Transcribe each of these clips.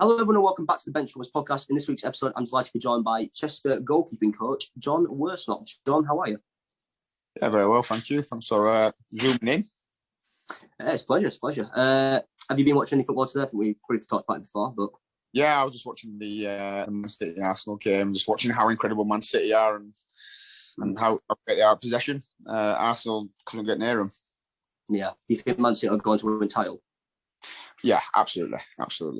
Hello everyone and welcome back to the Benchwarmers Podcast. In this week's episode, I'm delighted to be joined by Chester goalkeeping coach, JON WORSNOP. John, how are you? Yeah, very well, thank you. Thanks for zooming in. It's a pleasure. Have you been watching any football today? I think we briefly talked about it before, but... Yeah, I was just watching the Man City and Arsenal game, just watching how incredible Man City are and how great they are at possession. Arsenal couldn't get near them. Yeah. Do you think Man City are going to win title? Yeah, absolutely. So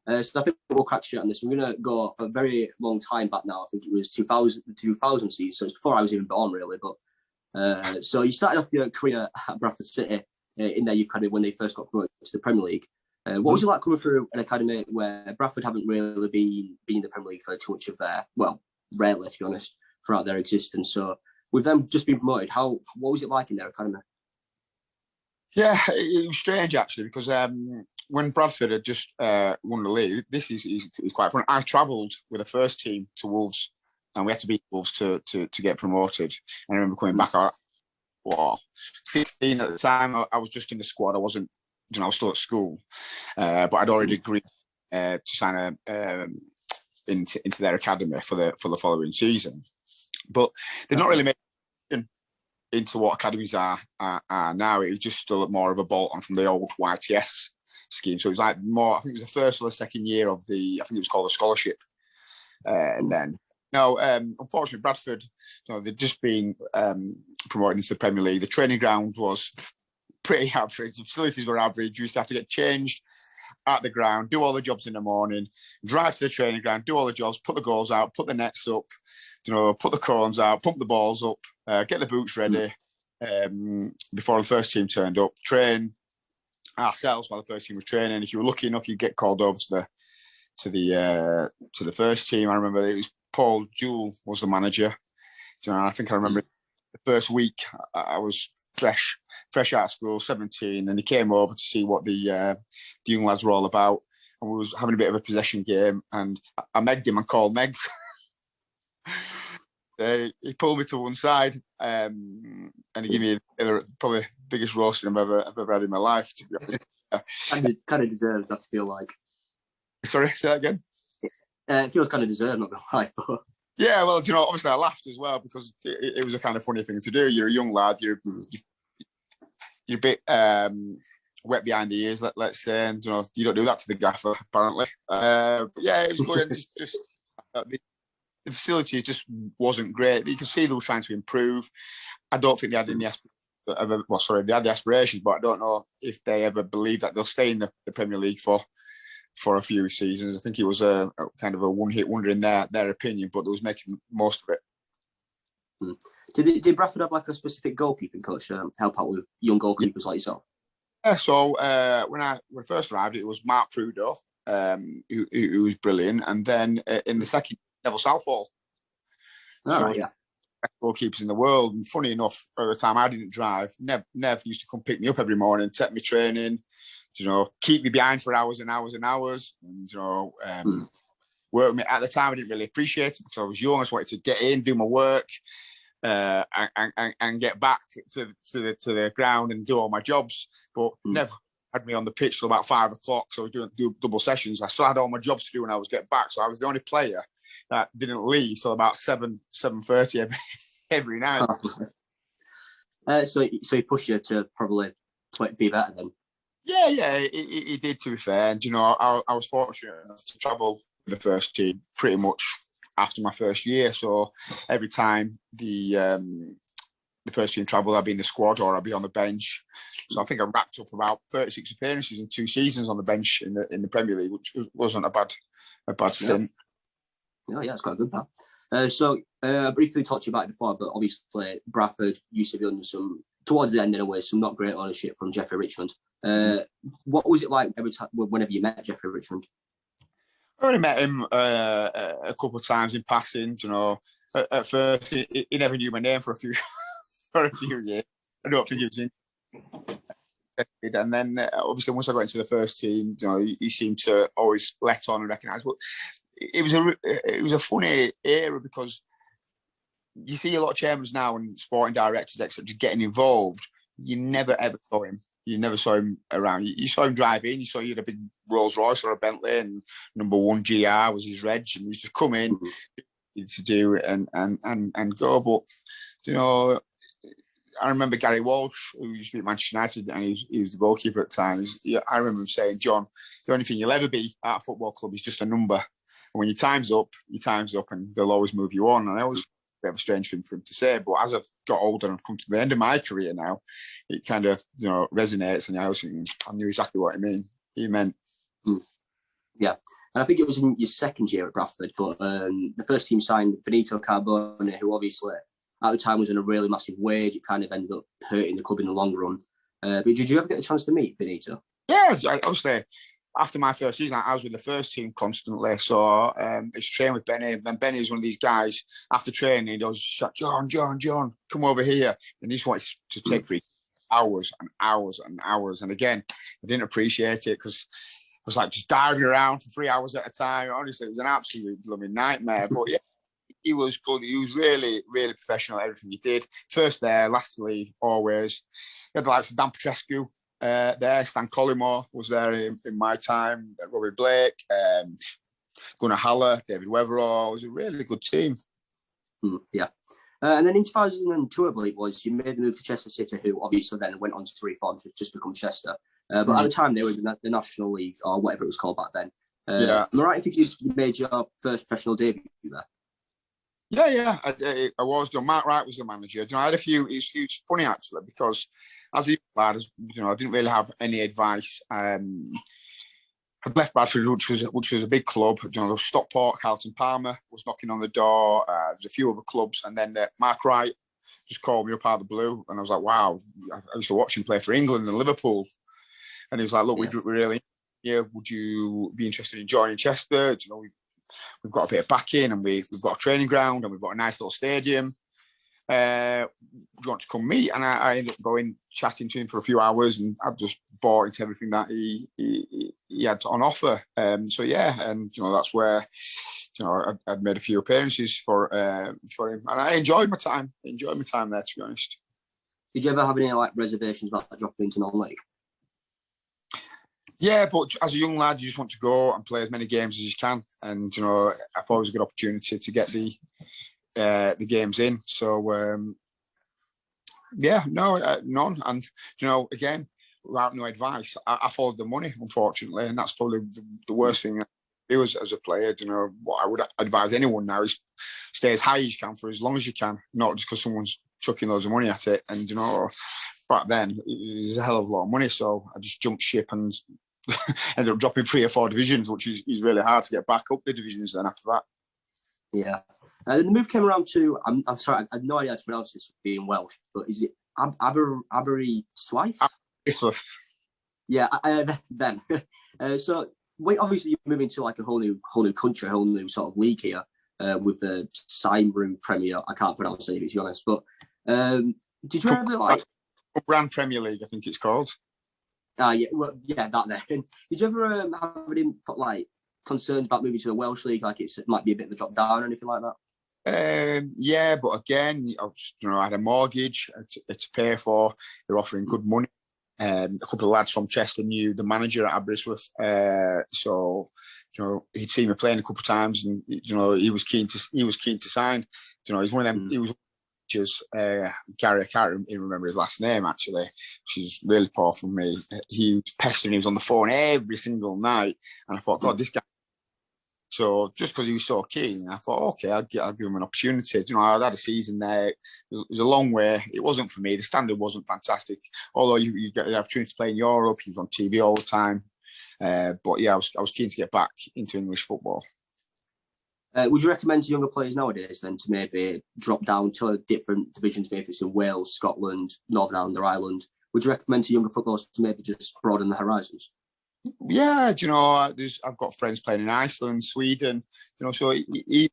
I think we'll crack straight on this. We're going to go a very long time back now. I think it was 2000 season, so it's before I was even born, really. But so you started off your career at Bradford City in their youth academy when they first got promoted to the Premier League. What was it like coming through an academy where Bradford haven't really been in the Premier League for too much of their, well, rarely, to be honest, throughout their existence? So with them just being promoted, what was it like in their academy? Yeah, it was strange, actually, because when Bradford had just won the league, this is quite fun. I travelled with the first team to Wolves, and we had to beat Wolves to get promoted. And I remember coming back, 16 at the time. I was just in the squad. I wasn't, I was still at school, but I'd already agreed to sign into their academy for the following season. But they've not really made into what academies are now. It was just still more of a bolt on from the old YTS scheme. So it was like more, I think it was the first or the second year of I think it was called a scholarship. Then. No, unfortunately, Bradford, they'd just been promoted into the Premier League. The training ground was pretty average. The facilities were average. You used to have to get changed at the ground, do all the jobs in the morning, drive to the training ground, do all the jobs, put the goals out, put the nets up, put the cones out, pump the balls up, get the boots ready before the first team turned up, train ourselves while the first team was training. If you were lucky enough, you'd get called over to the first team. I remember it was Paul Jewell was the manager. I think I remember the first week I was fresh out of school, 17, and he came over to see what the young lads were all about. And we was having a bit of a possession game, and I megged him and called Megs. He pulled me to one side, and he gave me probably the biggest roasting I've ever had in my life, to be honest. Kind of deserves that to feel like. Sorry, say that again? It feels kind of deserved, not going to lie, but... Yeah, well, obviously I laughed as well because it was a kind of funny thing to do. You're a young lad, you're a bit wet behind the ears, let's say, and you don't do that to the gaffer, apparently. But yeah, it was good. And just the facility just wasn't great. You can see they were trying to improve. I don't think they had any they had the aspirations, but I don't know if they ever believe that they'll stay in the Premier League for a few seasons. I think it was a kind of a one-hit wonder in their opinion, but they was making most of it. Did Bradford have like a specific goalkeeping coach to help out with young goalkeepers like yourself? Yeah, so when I first arrived, it was Mark Prudo, who was brilliant, and then in the second, Neville Southall. Yeah. Goalkeepers in the world. And funny enough, at the time I didn't drive, Nev used to come pick me up every morning, take me training, keep me behind for hours and hours and hours, and work with me. At the time, I didn't really appreciate it because I was young. I just wanted to get in, do my work, and get back to the ground and do all my jobs. But Nev had me on the pitch till about 5 o'clock, so I was doing double sessions. I still had all my jobs to do when I was getting back, so I was the only player that didn't leave till about 7:30 every night. So he pushed you to probably be better then. Yeah, he did, to be fair. And, I was fortunate enough to travel with the first team pretty much after my first year. So every time the first team travelled, I'd be in the squad or I'd be on the bench. So I think I wrapped up about 36 appearances in 2 seasons on the bench in the Premier League, which wasn't a bad stint. Yeah, it's quite good, that. So I briefly talked to you about it before, but obviously Bradford used to be under towards the end anyway, some not great ownership from Jeffrey Richmond. What was it like whenever you met Jeffrey Richmond? I only met him a couple of times in passing. At first he never knew my name for a few years. I don't think he was interested. And then obviously once I got into the first team, he seemed to always let on and recognise. But it was a funny era because you see a lot of chairmen now and sporting directors, etc., getting involved. You never ever saw him. You never saw him around. You saw him drive in. You saw he had a big Rolls Royce or a Bentley, and number 1 GR was his reg, and he used to come in to do it and go. But you know, I remember Gary Walsh, who used to be at Manchester United, and he was the goalkeeper at the time. I remember him saying, "John, the only thing you'll ever be at a football club is just a number. And when your time's up, and they'll always move you on." And I always a bit of a strange thing for him to say, but as I've got older and come to the end of my career now, it kind of resonates, and I was thinking, I knew exactly what he meant. Yeah, and I think it was in your second year at Bradford, but the first team signed Benito Carbone, who obviously at the time was on a really massive wage. It kind of ended up hurting the club in the long run. But did you ever get the chance to meet Benito? Yeah, obviously. After my first season, I was with the first team constantly. So I used to train with Benny. And Benny was one of these guys, after training, he'd always shout, John, come over here. And he just wanted to take for hours and hours and hours. And again, I didn't appreciate it because I was like just diving around for 3 hours at a time. Honestly, it was an absolute blooming nightmare. But yeah, he was good. He was really, really professional at everything he did. First there, last to leave, always. He had the likes of Dan Petrescu. There, Stan Collymore was there in my time. Robbie Blake, Gunnar Haller, David Weatherall. It was a really good team. Yeah. And then in 2002, I believe it was, you made the move to Chester City, who obviously then went on to reform to just become Chester. But at the time, they were in the National League, or whatever it was called back then. Am I right if you made your first professional debut there? Yeah, I was. Mark Wright was the manager. I had a few. It's funny actually because as a lad, I didn't really have any advice. I'd left Bradford, which was a big club. Stockport, Carlton Palmer was knocking on the door. There's a few other clubs, and then Mark Wright just called me up out of the blue, and I was like, "Wow!" I used to watch him play for England and Liverpool, and he was like, "Look, we're really here. Would you be interested in joining Chester? We've got a bit of backing, and we've got a training ground, and we've got a nice little stadium. Do you want to come meet?" And I ended up going, chatting to him for a few hours, and I just bought into everything that he had on offer. So yeah, and that's where I'd made a few appearances for him, and I enjoyed my time. there, to be honest. Did you ever have any reservations about dropping into non-league? Yeah, but as a young lad, you just want to go and play as many games as you can, and I thought it was a good opportunity to get the games in. So none. And again, without no advice, I followed the money, unfortunately, and that's probably the worst thing I do as a player. What I would advise anyone now is stay as high as you can for as long as you can, not just because someone's chucking loads of money at it. And back then it was a hell of a lot of money, so I just jumped ship and ended up dropping 3 or 4 divisions, which is really hard to get back up the divisions then after that. Yeah. The move came around to, I'm sorry, I had no idea how to pronounce this being Welsh, but is it Aberystwyth? Aberystwyth. Yeah, them. So obviously you're moving to a whole new country, a whole new sort of league here with the Cymru Premier. I can't pronounce it, to be honest, but did you ever Brand Premier League, I think it's called. That there. Did you ever have any concerns about moving to a Welsh league, it might be a bit of a drop down or anything like that? Yeah, but again, I had a mortgage to pay for. They're offering good money. A couple of lads from Chester knew the manager at Aberystwyth, so he'd seen me playing a couple of times, and he was keen to sign. He's one of them. He was. Gary, I can't even remember his last name actually, which is really poor from me. He was pestering, he was on the phone every single night, and I thought, God, this guy. So just because he was so keen, I thought, okay, I'll give him an opportunity. I'd had a season there. It was a long way. It wasn't for me. The standard wasn't fantastic. Although you get the opportunity to play in Europe, he was on TV all the time. But yeah, I was keen to get back into English football. Would you recommend to younger players nowadays then to maybe drop down to different divisions, maybe if it's in Wales, Scotland, Northern Ireland or Ireland? Would you recommend to younger footballers to maybe just broaden the horizons? Yeah, I've got friends playing in Iceland, Sweden, so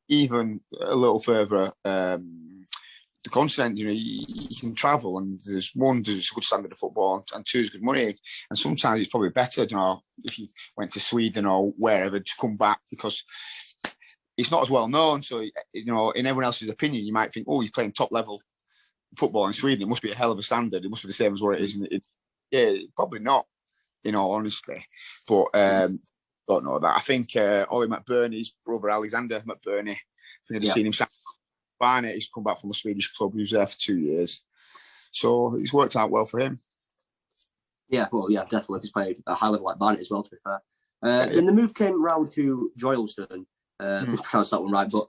even a little further the continent, you can travel, and there's a good standard of football, and 2 is good money, and sometimes it's probably better, if you went to Sweden or wherever to come back, because it's not as well known. So, in everyone else's opinion, you might think, oh, he's playing top level football in Sweden. It must be a hell of a standard. It must be the same as what it is Yeah, probably not, in all honesty. But don't know that. I think Ollie McBurney's brother, Alexander McBurney, I think I've just seen him sign Barnet. He's come back from a Swedish club. He was there for 2 years. So it's worked out well for him. Yeah, well, yeah, definitely. If he's playing a high level like Barnet as well, to be fair. Then the move came round to Droylsden. If I pronounced that one right. But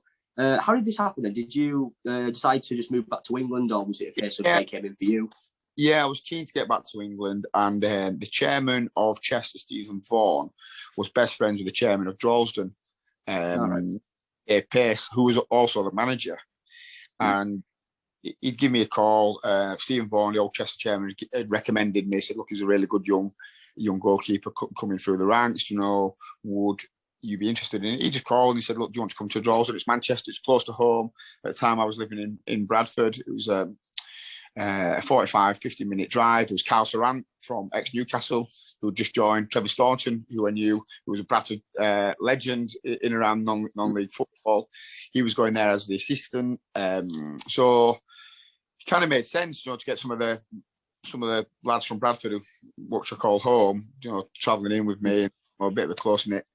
how did this happen then? Did you decide to just move back to England, or was it a case of they came in for you? Yeah, I was keen to get back to England, and the chairman of Chester, Stephen Vaughan, was best friends with the chairman of Droylsden, Dave Pace, who was also the manager. And he'd give me a call. Stephen Vaughan, the old Chester chairman, had recommended me. He said, "Look, he's a really good young goalkeeper coming through the ranks. You know, would you be interested in it?" He just called and he said, "Look, do you want to come to Droylsden? It's Manchester. It's close to home." At the time, I was living in Bradford. It was a 45, 50-minute drive. There was Carl Serrant from ex-Newcastle, who had just joined. Trevor Staunton, who I knew, who was a Bradford legend in around non-league football. He was going there as the assistant. So it kind of made sense, you know, to get some of the lads from Bradford, who what you call home, you know, travelling in with me, or a bit of a close-knit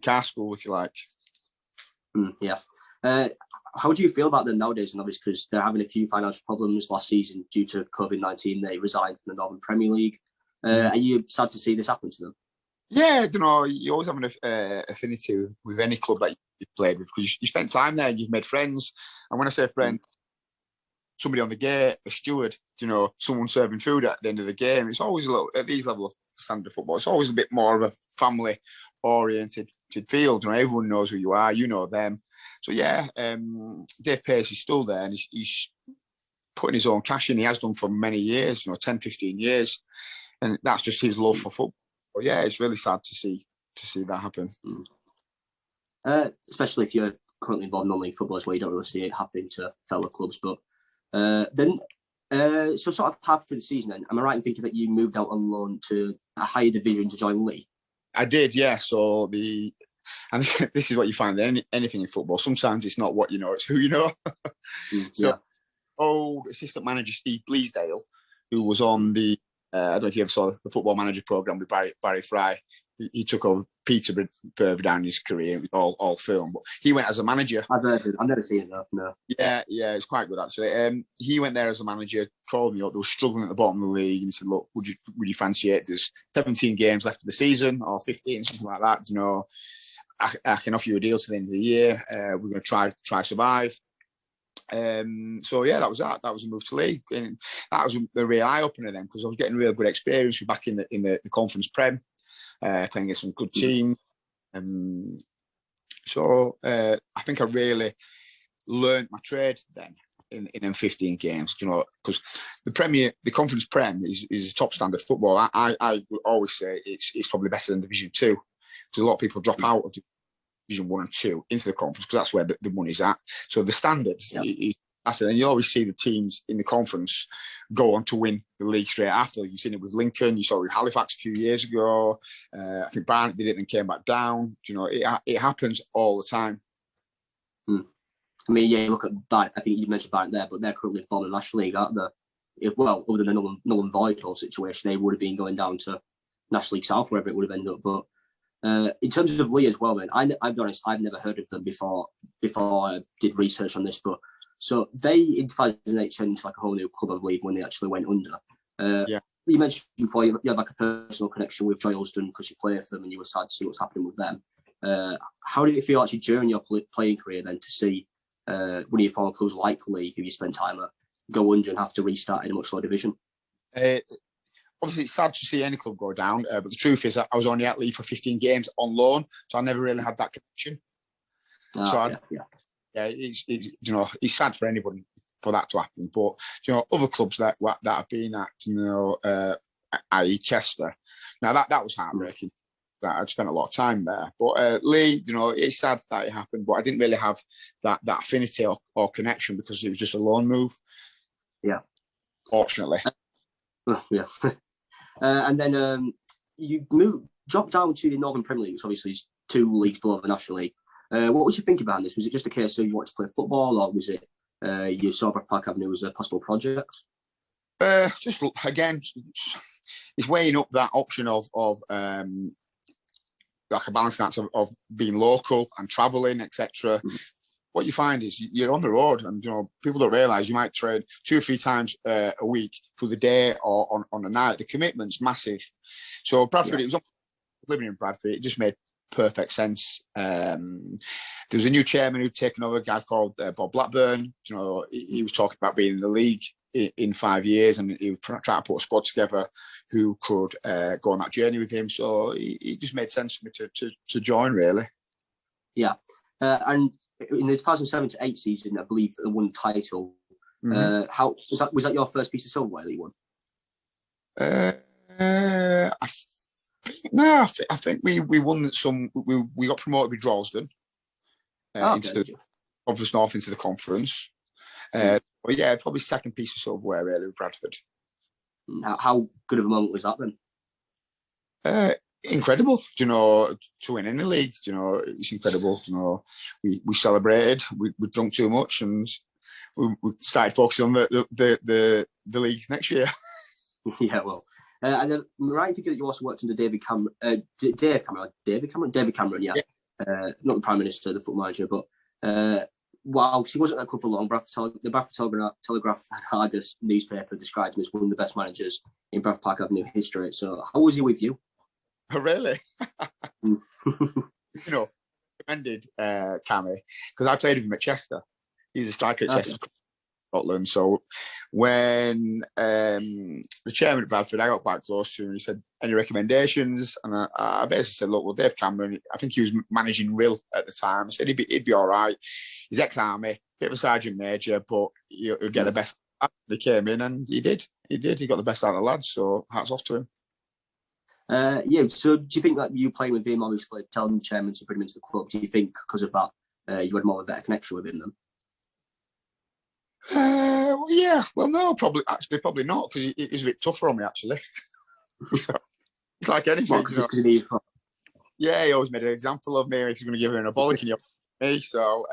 car school, if you like. Yeah. How do you feel about them nowadays? And obviously, because they're having a few financial problems last season due to COVID-19, they resigned from the Northern Premier League. Are you sad to see this happen to them? Yeah, you know, you always have an affinity with any club that you've played with, because you spent time there and you've made friends. And when I say friend, somebody on the gate, a steward, you know, someone serving food at the end of the game. It's always a little, at these levels of standard football, it's always a bit more of a family-oriented field. You know, everyone knows who you are, you know them. So yeah, Dave Pace is still there, and he's putting his own cash in. He has done for many years, you know, 10, 15 years. And that's just his love for football. But yeah, it's really sad to see that happen. Especially if you're currently involved in non-league football as well, you don't really see it happening to fellow clubs. But so sort of half through the season then, am I right in thinking that you moved out on loan to a higher division to join Lee? I did, yeah. So and this is what you find in anything in football. Sometimes it's not what you know, it's who you know. So old assistant manager Steve Bleasdale, who was on the I don't know if you ever saw the Football Manager programme with Barry Fry. He took over Peterborough further down his career. It was all film, but he went as a manager. I've never seen it though. No. Yeah, it's quite good actually. He went there as a manager, called me up. They were struggling at the bottom of the league, and he said, "Look, would you fancy it? There's 17 games left of the season, or 15, something like that. You know, I can offer you a deal to the end of the year. We're going to try survive." So yeah, that was a move to league, and that was a real eye opener then, because I was getting real good experience back in the conference prem, playing against some good teams. So I think I really learned my trade then in them 15 games, you know, because the conference prem is top standard football. I would always say it's probably better than Division 2, because a lot of people drop out of Division 1 and 2 into the conference, because that's where the money's at. So the standard is massive, and you always see the teams in the conference go on to win the league straight after. You've seen it with Lincoln, you saw it with Halifax a few years ago. I think Barnet did it and came back down. You know, it happens all the time. I mean, yeah, you look at Barnet. I think you mentioned Barnet there, but they're currently bottom of the National League, aren't they? Well, other than the Null and Void whole situation, they would have been going down to National League South, wherever it would have ended up. But in terms of Lee as well, man, I'll be honest, I've never heard of them before I did research on this. But so they in 2008 turned into like a whole new club of league when they actually went under. You mentioned before you had like a personal connection with Droylsden because you play for them and you were sad to see what's happening with them. How did it feel actually during your playing career then to see one of your former clubs like Lee, who you spent time at, go under and have to restart in a much lower division? Obviously, it's sad to see any club go down, but the truth is that I was only at Lee for 15 games on loan, so I never really had that connection. It's you know, it's sad for anybody for that to happen. But you know, other clubs that I've been at, you know, i.e. Chester, now that was heartbreaking. That I'd spent a lot of time there. But Lee, you know, it's sad that it happened, but I didn't really have that affinity or connection because it was just a loan move. Yeah, fortunately. Yeah. And then you dropped down to the Northern Premier League, which obviously is 2 leagues below the National League. What was your thinking behind this? Was it just a case of you wanted to play football, or was it you saw Bradford Park Avenue as a possible project? Just again, it's weighing up that option of like a balancing act of being local and travelling, etc. What you find is you're on the road, and people don't realise you might train 2 or 3 times a week for the day or on the night. The commitment's massive. So Bradford, it was living in Bradford. It just made perfect sense. There was a new chairman who'd taken over, a guy called Bob Blackburn. He was talking about being in the league in 5 years, and he was trying to put a squad together who could go on that journey with him. So it just made sense for me to join, really. Yeah, and in the 2007-8 season, I believe they won the title. How was that your first piece of silverware that you won? I think we won some. We got promoted with Droylsden into the Conference North, into the conference. But yeah, probably second piece of silverware really with Bradford. How good of a moment was that then? Incredible, to win in the league. It's incredible. We celebrated. We drunk too much, and we started focusing on the league next year. Yeah, well, and then right, I think that you also worked under David Cameron. Yeah. Not the Prime Minister, the football manager, but whilst he wasn't at the club for long, the Bradford Telegraph and Argus newspaper described him as one of the best managers in Bradford Park Avenue history. So, how was he with you? Oh, really? Recommended Cammy, because I played with him at Chester. He's a striker at Chester, Scotland. So when the chairman at Bradford, I got quite close to him. He said, "Any recommendations?" And I basically said, "Look, well, Dave Cameron. I think he was managing Will at the time. I said he'd be all right. He's ex-army, bit of a sergeant major, but he'll get the best." He came in and he did. He got the best out of the lads. So hats off to him. So do you think that you playing with him, obviously telling the chairman to bring him into the club, do you think because of that you had more of a better connection with him then? Yeah, well, no, probably not, because he's a bit tougher on me, actually. So, it's like anything. Yeah, he always made an example of me, and he's going to give him a bollock and me. So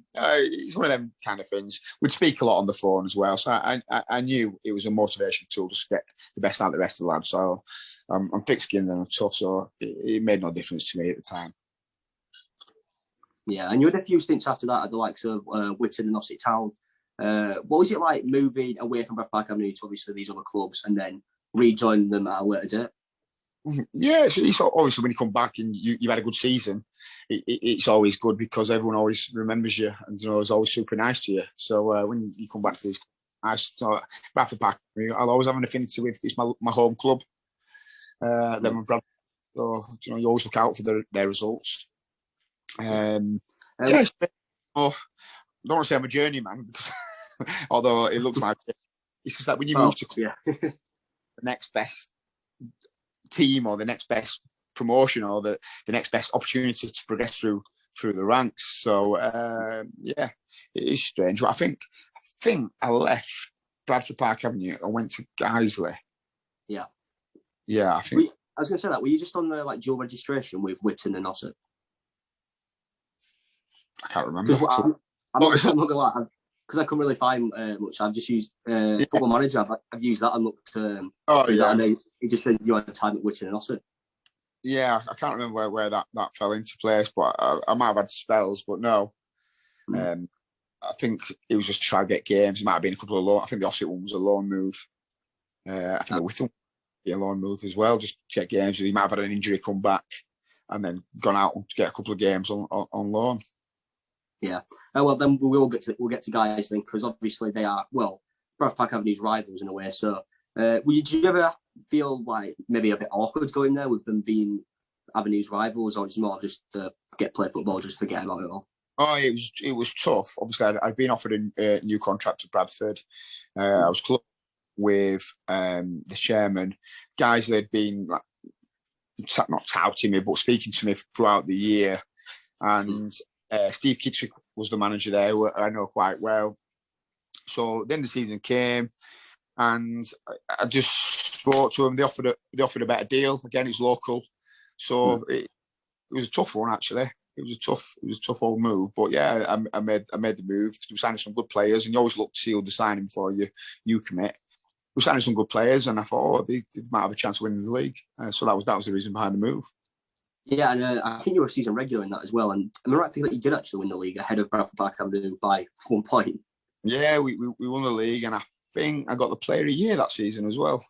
it's one of them kind of things. We'd speak a lot on the phone as well, so I knew it was a motivation tool to get the best out of the rest of the lads. So I'm thick-skinned and I'm tough, so it made no difference to me at the time. Yeah, and you had a few stints after that at the likes of Whitton and Welsh Town. What was it like moving away from Bradford Park Avenue to obviously these other clubs and then rejoining them at a later date? Yeah, it's obviously when you come back and you've had a good season, it's always good because everyone always remembers you and is always super nice to you. So when you come back to these, Bradford Park, I'll always have an affinity with. It's my home club. Then with Bradford, so you always look out for their results. I don't want to say I'm a journeyman, although it looks like it. It's just that when you move to the next best team or the next best promotion or the next best opportunity to progress through the ranks. So it is strange. But I think I left Bradford Park Avenue. I went to Guiseley. Yeah, I think. I was going to say that. Were you just on the dual registration with Whitton and Ossett? I can't remember. I'm not going to lie, because I couldn't really find much. I've just used Football Manager. I've used that and looked. And then it just said you had time at Whitton and Ossett. Yeah, I can't remember where that fell into place, but I might have had spells, but no. I think it was just to try to get games. It might have been a couple of loan. I think the Ossett one was a loan move. I think the Whitton a loan move as well, just to get games. He might have had an injury, come back, and then gone out to get a couple of games on loan. Yeah. Well, then we'll get to Guiseley because obviously they are Bradford Park Avenue's rivals in a way. So, did you ever feel like maybe a bit awkward going there with them being Avenue's rivals, or was it more just play football, just forget about it all? Oh, it was tough. Obviously, I'd been offered a new contract at Bradford. I was close with the chairman. Guys, they'd been not touting me, but speaking to me throughout the year. And Steve Kittrick was the manager there, who I know quite well. So then the season came, and I just spoke to them. They offered a better deal. Again, it's local, so it was a tough one actually. It was a tough old move, but yeah, I made the move because we signed some good players, and you always look to see who they're signing before you commit. were signing some good players, and I thought, they might have a chance of winning the league. So that was the reason behind the move. Yeah, and I think you were a season regular in that as well. And am I right to think that you did actually win the league ahead of Bradford Park Avenue by 1 point? Yeah, we won the league, and I think I got the Player of the Year that season as well.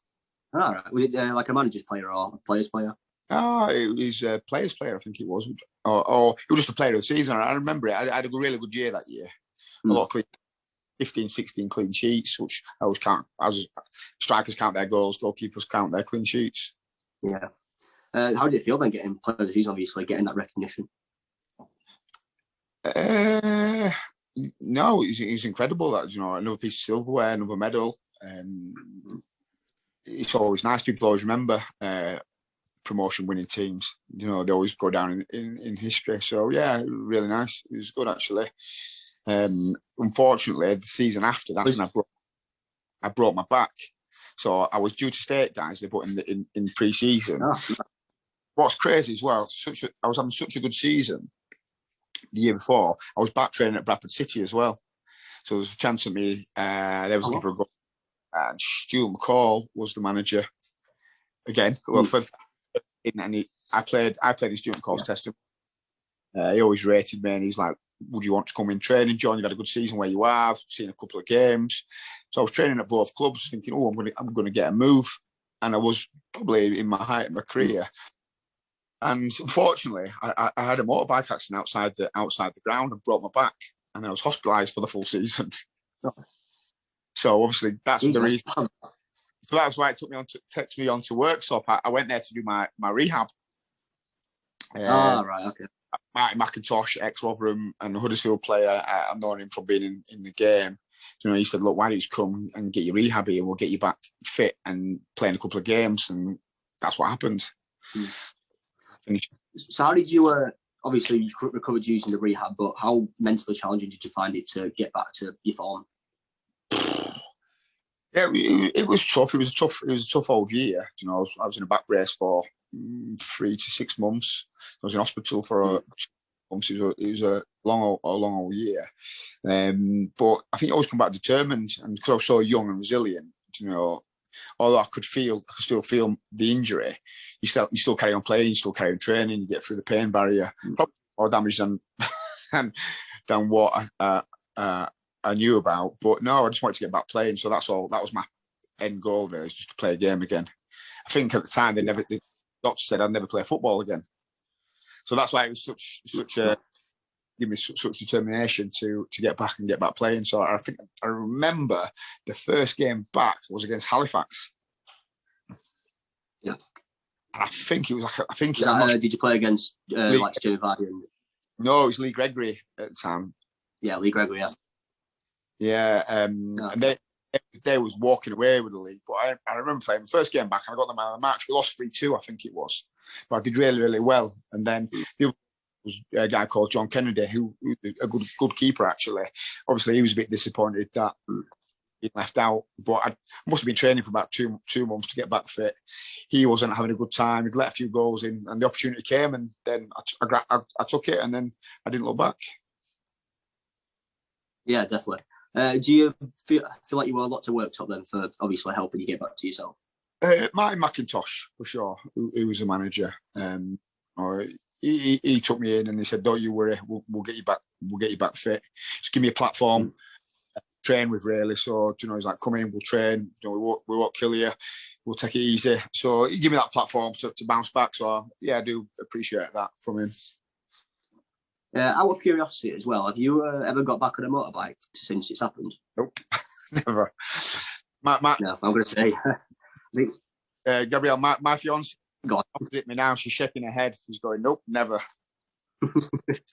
All right. Was it like a manager's player or a player's player? It was a player's player, I think it was. Or it was just a player of the season. I remember it. I had a really good year that year. A lot of 15, 16 clean sheets, which I always count. As strikers count their goals, goalkeepers count their clean sheets. Yeah. How did it feel then getting player of the season, obviously, getting that recognition? No, it's incredible that, another piece of silverware, another medal. It's always nice. People always remember promotion winning teams. They always go down in history. So yeah, really nice. It was good actually. Unfortunately, the season after, that's when I broke my back. So I was due to stay at Guiseley, but in pre-season. Oh. What's crazy as well, I was having such a good season the year before. I was back training at Bradford City as well. So there was a chance of me. There was looking for a goal. And Stuart McCall was the manager again. Well, I played in Stuart McCall's testimony. He always rated me, and he's like, "Would you want to come in training, John? You've had a good season where you are. I've seen a couple of games." So I was training at both clubs, thinking, "Oh, I'm going to get a move," and I was probably in my height of my career. And unfortunately, I had a motorbike accident outside the ground and broke my back, and then I was hospitalised for the full season. So obviously that's the reason. So that's why it takes me on to Worksop. I went there to do my rehab. Right, okay. Marty McIntosh, ex-Rotherham and Huddersfield player, I've known him from being in the game. He said, "Look, why don't you come and get your rehab here, and we'll get you back fit and playing a couple of games." And that's what happened. So how did you, obviously you recovered using the rehab, but how mentally challenging did you find it to get back to your form? Yeah, it was tough. It was a tough old year. I was in a back brace for 3 to 6 months. I was in hospital for months. It was a long old year. But I think I always come back determined, and because I was so young and resilient, although I could still feel the injury, you still carry on playing, you still carry on training, you get through the pain barrier. Probably more damage than what I knew about. But no, I just wanted to get back playing. So that's all. That was my end goal, really, is just to play a game again. I think at the time the doctor said I'd never play football again. So that's why it was such a give me such determination to get back playing. So I think I remember the first game back was against Halifax. Yeah. And I think it was did you play against like Stuart Vardy? No, it was Lee Gregory at the time. Yeah, Lee Gregory, yeah. Yeah, and they was walking away with the league. But I remember playing the first game back, and I got the man of the match. We lost 3-2, I think it was. But I did really, really well. And then there was a guy called John Kennedy, who was a good keeper, actually. Obviously, he was a bit disappointed that he left out. But I must have been training for about two months to get back fit. He wasn't having a good time. He'd let a few goals in, and the opportunity came, and then I took it, and then I didn't look back. Yeah, definitely. Do you feel like you were a lot to Worksop then for obviously helping you get back to yourself? Martin McIntosh, for sure, who was a manager. He took me in and he said, "Don't you worry, we'll get you back. We'll get you back fit. Just give me a platform, train with really." So he's like, "Come in, we'll train. We won't kill you. We'll take it easy." So he gave me that platform to bounce back. So yeah, I do appreciate that from him. Out of curiosity as well, have you ever got back on a motorbike since it's happened? Nope, never. No, I'm going to say. Gabriel, my fiance, opposite me now, she's shaking her head. She's going, "Nope, never."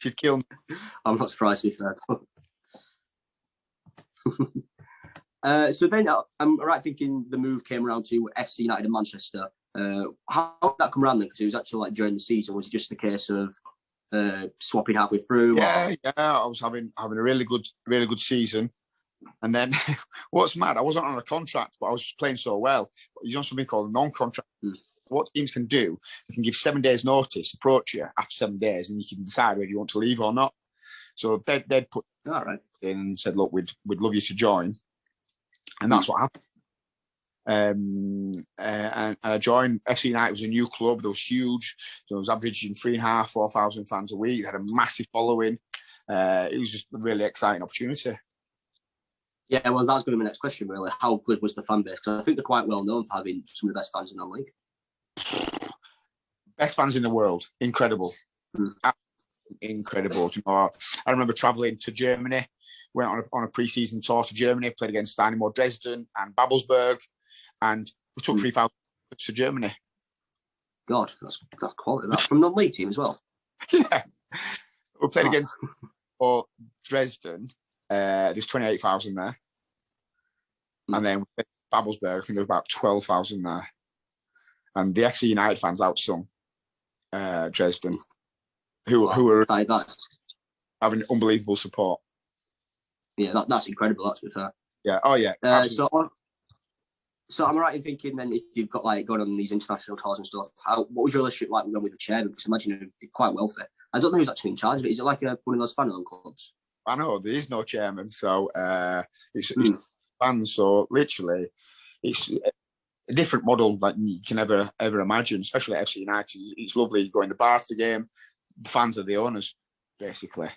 She'd kill me. I'm not surprised, to be fair. So then, I'm right thinking the move came around to FC United in Manchester. How did that come around then? Because it was actually like during the season. Was it just a case of swapping halfway through? Yeah, I was having a really good season, and then what's mad? I wasn't on a contract, but I was just playing so well. But something called a non-contract. What teams can do, they can give 7 days notice, approach you after 7 days, and you can decide whether you want to leave or not. So they'd put in and said, "Look, we'd love you to join," and that's what happened. And I joined FC United. It was a new club. They was huge. So it was averaging 3,500, 4,000 fans a week. They had a massive following. It was just a really exciting opportunity. Yeah, well, that's going to be my next question, really. How good was the fan base? Because I think they're quite well known for having some of the best fans in the league. Best fans in the world. Incredible. Incredible. You know, I remember travelling to Germany, went on a pre-season tour to Germany, played against Dynamo Dresden and Babelsberg, and we took 3,000 to Germany. God, that's quality. That's from the league team as well. Yeah. We played against Dresden. There's 28,000 there. And then with Babelsberg, I think there was about 12,000 there. And the FC United fans outsung Dresden, who were having unbelievable support. Yeah, that's incredible. That's to be fair. Yeah. Oh, yeah. So am I right in thinking then, if you've got like going on these international tours and stuff, what was your relationship like with the chairman? Because I imagine you're quite wealthy. I don't know who's actually in charge of it. Is it like one of those fan-owned clubs? I know there is no chairman, so it's fans. So literally, it's a different model that you can ever imagine, especially at FC United. It's lovely. You go in the bar to the game. The fans are the owners, basically.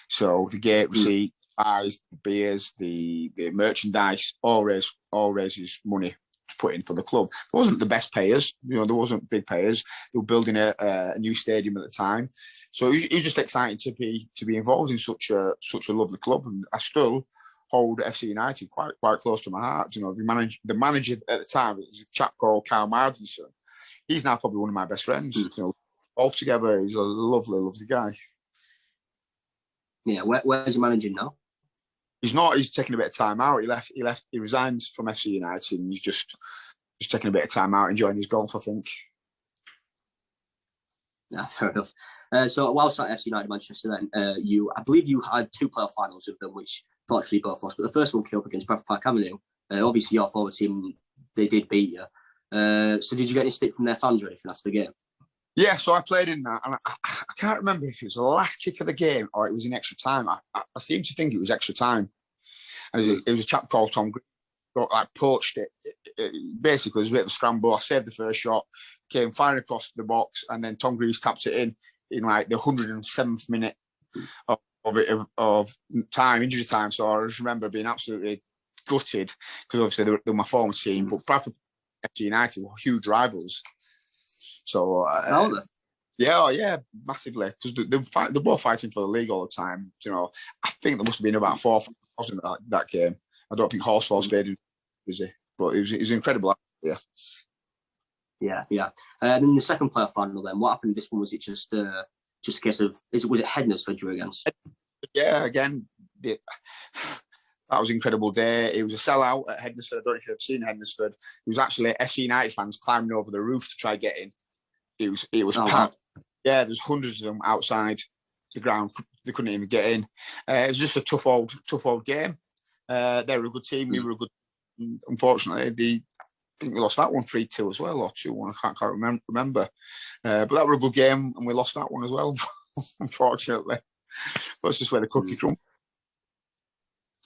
So the gate receipt, buys, the beers, the merchandise, all raises money to put in for the club. There wasn't the best payers, there wasn't big payers. They were building a new stadium at the time, so it was just exciting to be involved in such a lovely club. And I still hold FC United quite close to my heart. The manager at the time was a chap called Carl Martinson. He's now probably one of my best friends. All together, he's a lovely guy. Yeah, where's he managing now? He's not. He's taking a bit of time out. He resigned from FC United, and he's just taking a bit of time out, enjoying his golf, I think. Yeah, fair enough. So whilst at FC United Manchester, then I believe you had 2 playoff finals with them, which fortunately both lost. But the first one came up against Bradford Park Avenue. Obviously, your former team, they did beat you. So did you get any stick from their fans or anything after the game? Yeah, so I played in that, and I can't remember if it was the last kick of the game or it was in extra time. I seem to think it was extra time. And it was a chap called Tom Green, poached it. Basically, it was a bit of a scramble. I saved the first shot, came firing across the box, and then Tom Greaves tapped it in like the 107th minute of time, injury time. So I just remember being absolutely gutted, because obviously they were my former team, but Bradford United were huge rivals. So yeah, massively, because they're both fighting for the league all the time. I think there must have been about 4,000 that game. I don't think Horsfall Stadium was busy, but it was incredible. Yeah. And then the second playoff final, then what happened? This one, was it just a case of was it Hednesford you were against? Yeah, again, that was an incredible day. It was a sellout at Hednesford. I don't know if you've seen Hednesford. It was actually FC United fans climbing over the roof to try to get in. It was packed. Wow. Yeah, there's hundreds of them outside the ground. They couldn't even get in. It was just a tough old game. They were a good team. We were a good team. Unfortunately, I think we lost that one 3-2 as well, or 2-1. I can't remember. But that was a good game, and we lost that one as well, unfortunately. But it's just where the cookie crumbled.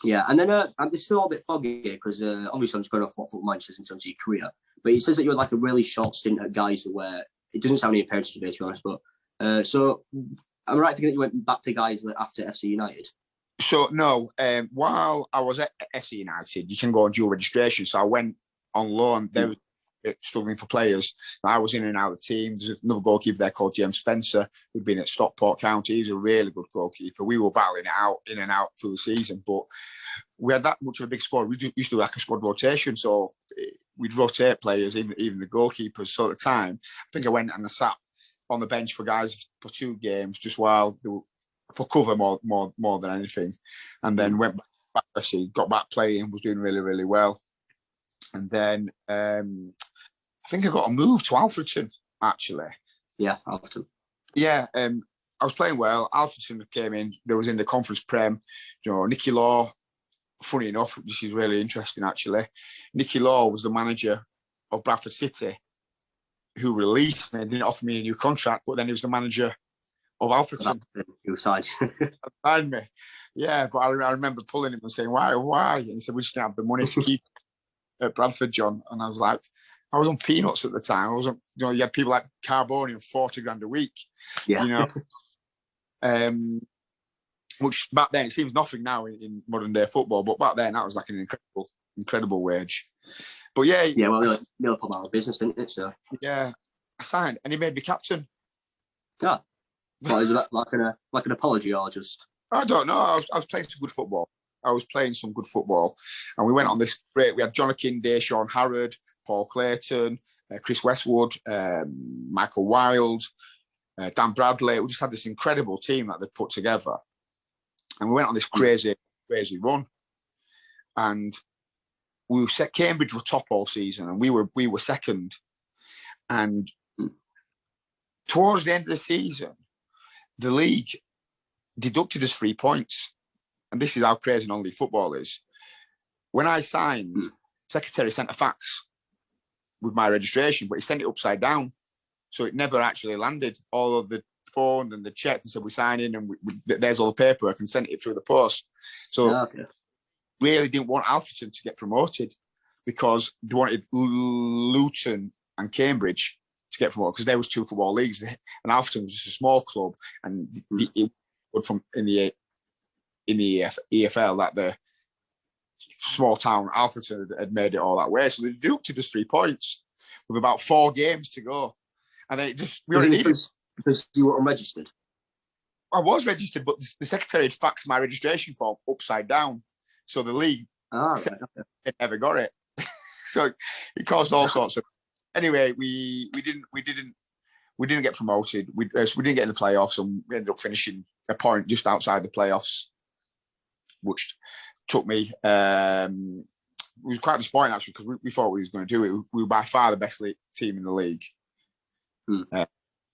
Yeah, and then it's still a bit foggy because obviously I'm just going off what Manchester in terms of your career. But it says that you had like a really short stint at Guiseley, where it doesn't sound any appearances to be honest. But so am I right thinking that you went back to Guiseley after FC United? So no, while I was at FC United, you can go on dual registration. So I went on loan. They were struggling for players. I was in and out of the team. There's another goalkeeper there called James Spencer, who'd been at Stockport County. He's a really good goalkeeper. We were battling it out, in and out through the season, but we had that much of a big squad. We used to do like a squad rotation, so we'd rotate players, even the goalkeepers. So at the time, I think I went and I sat on the bench for guys for 2 games, just while they were, for cover more than anything, and then went back. Actually, got back playing, was doing really, really well, and then I think I got a move to Alfreton, actually. Yeah, Alfreton. Yeah, I was playing well. Alfreton came in. There was in the Conference Prem. Nicky Law. Funny enough, this is really interesting, actually. Nicky Law was the manager of Bradford City, who released me and didn't offer me a new contract, but then he was the manager of Alfreton. He signed me. Yeah, but I remember pulling him and saying, why? And he said, we just don't have the money to keep. at Bradford, John, and I was like, I was on peanuts at the time. I was on, you had people like Carboni on 40 grand a week. Yeah. Which back then, it seems nothing now in modern day football, but back then that was like an incredible wage. But yeah. Yeah, well, they'll put out of business, didn't it? So yeah, I signed and he made me captain. Yeah. Well, is that like an apology or just? I don't know. I was playing some good football. And we went on this great. We had John Akinde, Sean Harrod, Paul Clayton, Chris Westwood, Michael Wilde, Dan Bradley. We just had this incredible team that they'd put together. And we went on this crazy run. And Cambridge were top all season, and we were second. And towards the end of the season, the league deducted us 3 points. And this is how crazy non-league football is. When I signed, secretary sent a fax with my registration, but he sent it upside down. So it never actually landed. All of the phone and the check and said, we're signing and there's all the paperwork, and sent it through the post. So really didn't want Alfreton to get promoted because they wanted Luton and Cambridge to get promoted because there was 2 football leagues. And Alfreton was just a small club, and it would from in the EFL that the small town Alfreton had made it all that way. So they deducted us 3 points with about 4 games to go. And then we only needed... Because you were unregistered? I was registered, but the secretary had faxed my registration form upside down. So the league never got it. So it caused all sorts of... Anyway, we didn't get promoted. We didn't get in the playoffs, and we ended up finishing a point just outside the playoffs, which took me... it was quite disappointing, actually, because we thought we was going to do it. We were by far the best team in the league.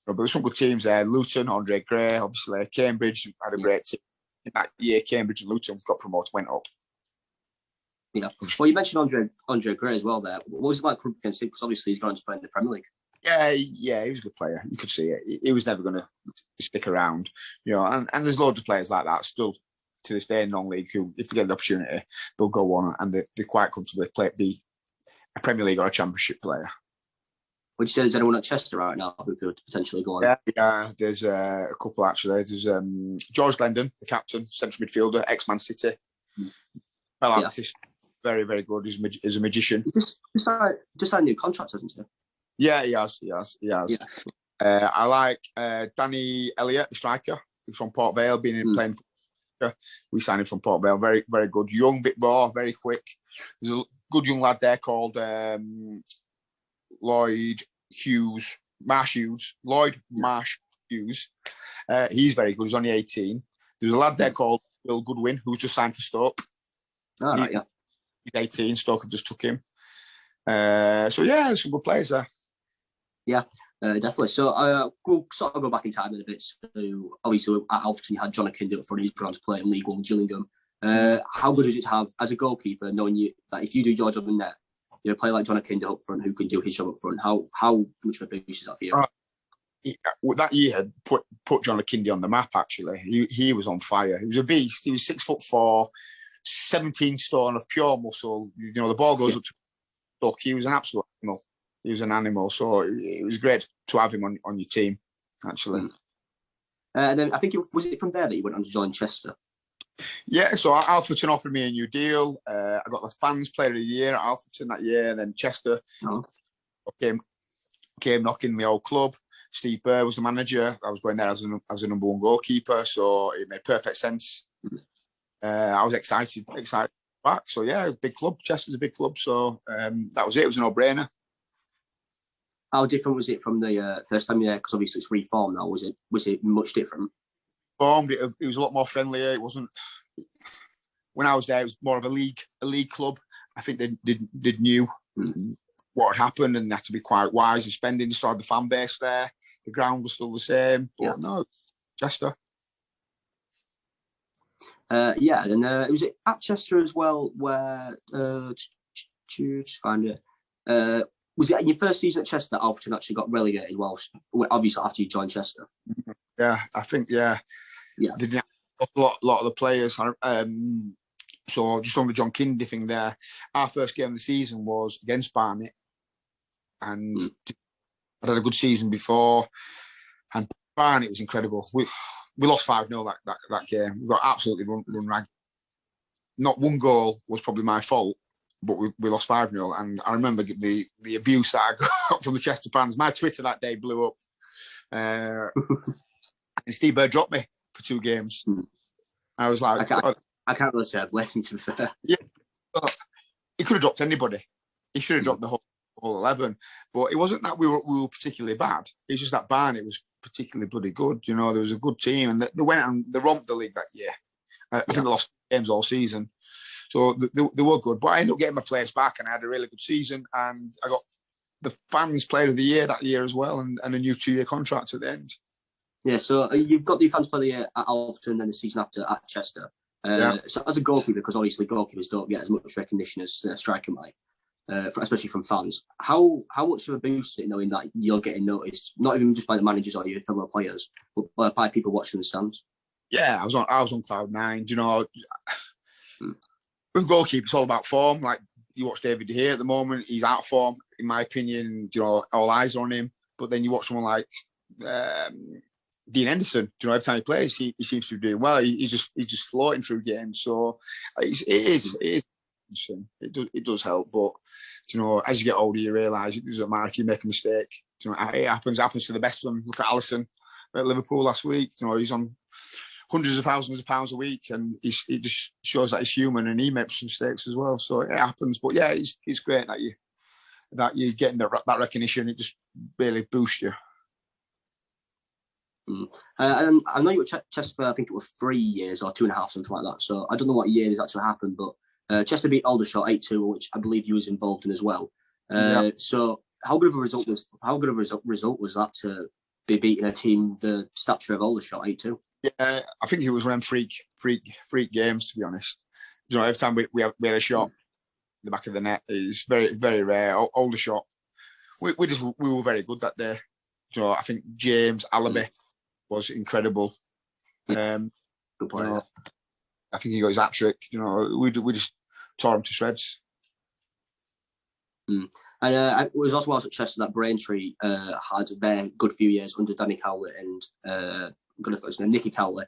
But there's some good teams there. Luton, Andre Gray, obviously. Cambridge had a great team. In that year, Cambridge and Luton got promoted, went up. Yeah. Well, you mentioned Andre Gray as well there. What was it like against him? Because obviously he's going to play in the Premier League. Yeah, he was a good player. You could see it. He was never going to stick around. And there's loads of players like that still to this day in non-league who, if they get the opportunity, they'll go on and they're quite comfortably be a Premier League or a Championship player. Would you say there's anyone at Chester right now who could potentially go on? Yeah. There's a couple, actually. There's George Glendon, the captain, central midfielder, ex-Man City. Very, very good. He's a magician. Just signed a new contract, hasn't he? Yeah, he has. Yeah. I like Danny Elliott, the striker. He's from Port Vale, playing for... We signed him from Port Vale. Very, very good. Young, bit raw, very quick. There's a good young lad there called... Lloyd Marsh Hughes. He's very good. He's only 18. There's a lad there called Will Goodwin who's just signed for Stoke. He's 18. Stoke have just took him. There's some good players there. Yeah, definitely. So we'll sort of go back in time in a bit. So obviously at Alfreton you had John Akinde up front. He's gone to play in League One with Gillingham. How good is it to have as a goalkeeper knowing that if you do your job in net, a player like John Akinde up front who can do his job up front? How much of a boost is that for you? That year had put John Akinde on the map, actually. He was on fire. He was a beast. He was 6'4", 17 stone of pure muscle. The ball goes up to look. He was an absolute animal. He was an animal. So it was great to have him on your team, actually. And then I think was it from there that you went on to join Chester? Yeah, so Alfreton offered me a new deal. I got the Fans Player of the Year at Alfreton that year, and then Chester came knocking the old club. Steve Burr was the manager. I was going there as a number one goalkeeper, so it made perfect sense. I was excited back. So yeah, big club. Chester's a big club, so that was it. It was a no-brainer. How different was it from the first time you were there? Because obviously it's reformed now. Was it much different? It was a lot more friendlier. It wasn't when I was there. It was more of a league club. I think they knew what had happened and they had to be quite wise in spending. They still had the fan base there. The ground was still the same. But no, Chester. And then was it at Chester as well where just find it. Was it in your first season at Chester that Alfreton actually got relegated? Welsh, obviously after you joined Chester. Yeah, I think they didn't have a lot of the players. So just on the John Kindy thing there, our first game of the season was against Barnet, and I'd had a good season before, and Barnet was incredible. We lost 5-0 that game. We got absolutely run ragged. Not one goal was probably my fault, but we lost 5-0. And I remember the abuse that I got from the Chester fans. My Twitter that day blew up. And Steve Bird dropped me for 2 games. I was like, I can't really say I blame him, to be fair. Yeah, he could have dropped anybody. He should have dropped the whole 11. But it wasn't that we were particularly bad. It's just that Barnet was particularly bloody good. You know, there was a good team, and they went and they romped the league that year. I think they lost games all season, so they were good. But I ended up getting my place back, and I had a really good season, and I got the fans player of the year that year as well, and a new 2-year contract at the end. Yeah, so you've got the fans player of the year at Alfreton, and then the season after at Chester. So as a goalkeeper, because obviously goalkeepers don't get as much recognition as a striker might, especially from fans. How much of a boost is it knowing that you're getting noticed, not even just by the managers or your fellow players, but by people watching the stands? Yeah, I was on cloud 9. You know, with goalkeepers, it's all about form. Like you watch David De Gea at the moment, he's out of form, in my opinion. You know, all eyes are on him. But then you watch someone like Dean Henderson. You know, every time he plays, he seems to be doing well. He's just floating through games. So it is. It does help. But you know, as you get older, you realise it doesn't matter if you make a mistake. You know, it happens to the best of them. Look at Alisson at Liverpool last week. You know, he's on hundreds of thousands of pounds a week, and it just shows that he's human, and he makes mistakes as well. So it happens. But yeah, it's great that you're getting that recognition. It just really boosts you. And I know you were at Chester for, I think it was 3 years or 2.5, something like that. So I don't know what year this actually happened, but Chester beat Aldershot 8-2, which I believe you was involved in as well. So how good of a result was that to be beating a team the stature of Aldershot 8-2? Yeah, I think it was one of them freak games, to be honest. You know, every time we had a shot in the back of the net, it's very, very rare. Aldershot, we were very good that day. You know, I think James Allaby was incredible. Good player. You know, I think he got his hat-trick. You know, we just tore him to shreds. And it was also whilst at Chester that Braintree had their good few years under Danny Cowley and I'm going to forget his name, Nicky Cowley.